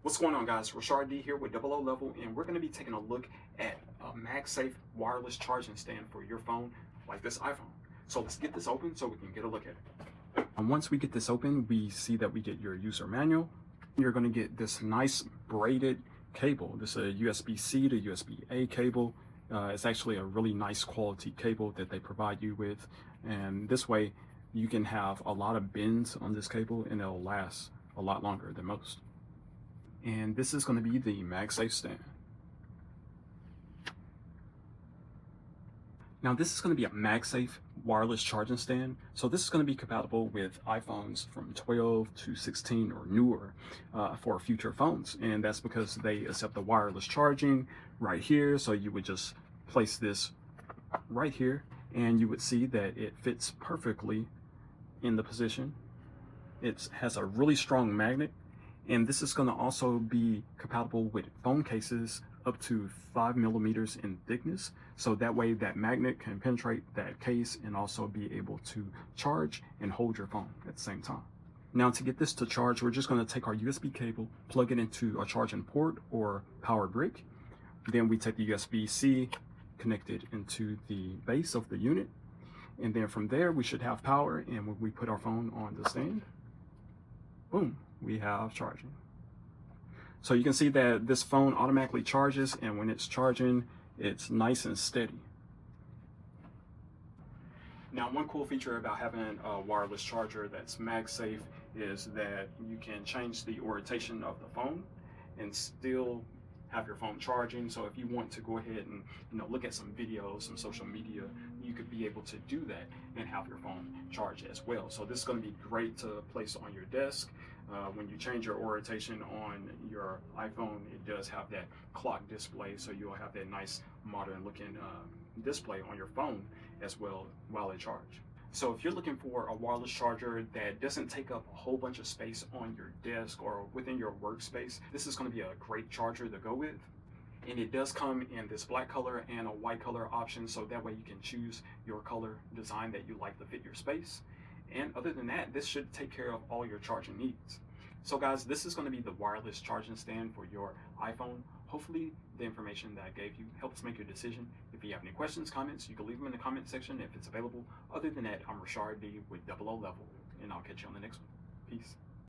What's going on, guys? Rashard D here with Double O Level, and we're going to be taking a look at a MagSafe wireless charging stand for your phone, like this iPhone. So let's get this open so we can get a look at it. And once we get this open, we see that we get your user manual. You're going to get this nice braided cable. This is a USB-C to USB-A cable. It's actually a really nice quality cable that they provide you with, and this way you can have a lot of bends on this cable and it'll last a lot longer than most. And this is going to be the MagSafe stand. Now this is going to be a MagSafe wireless charging stand. So this is going to be compatible with iPhones from 12 to 16 or newer for future phones. And that's because they accept the wireless charging right here. So you would just place this right here and you would see that it fits perfectly in the position. It has a really strong magnet. And this is going to also be compatible with phone cases up to 5 millimeters in thickness. So that way that magnet can penetrate that case and also be able to charge and hold your phone at the same time. Now to get this to charge, we're just going to take our USB cable, plug it into a charging port or power brick. Then we take the USB-C, connect it into the base of the unit. And then from there we should have power, and when we put our phone on the stand, boom, we have charging. So you can see that this phone automatically charges, and when it's charging, it's nice and steady. Now, one cool feature about having a wireless charger that's MagSafe is that you can change the orientation of the phone and still have your phone charging. So if you want to go ahead and look at some videos, some social media, you could be able to do that and have your phone charge as well. So this is going to be great to place on your desk. When you change your orientation on your iPhone, it does have that clock display, so you'll have that nice modern looking display on your phone as well while it charges. So if you're looking for a wireless charger that doesn't take up a whole bunch of space on your desk or within your workspace, this is going to be a great charger to go with. And it does come in this black color and a white color option, so that way you can choose your color design that you like to fit your space. And other than that, this should take care of all your charging needs. So guys, this is going to be the wireless charging stand for your iPhone. Hopefully the information that I gave you helps make your decision. If you have any questions, comments, you can leave them in the comment section if it's available. Other than that, I'm Rashard D with Double O Level, and I'll catch you on the next one. Peace.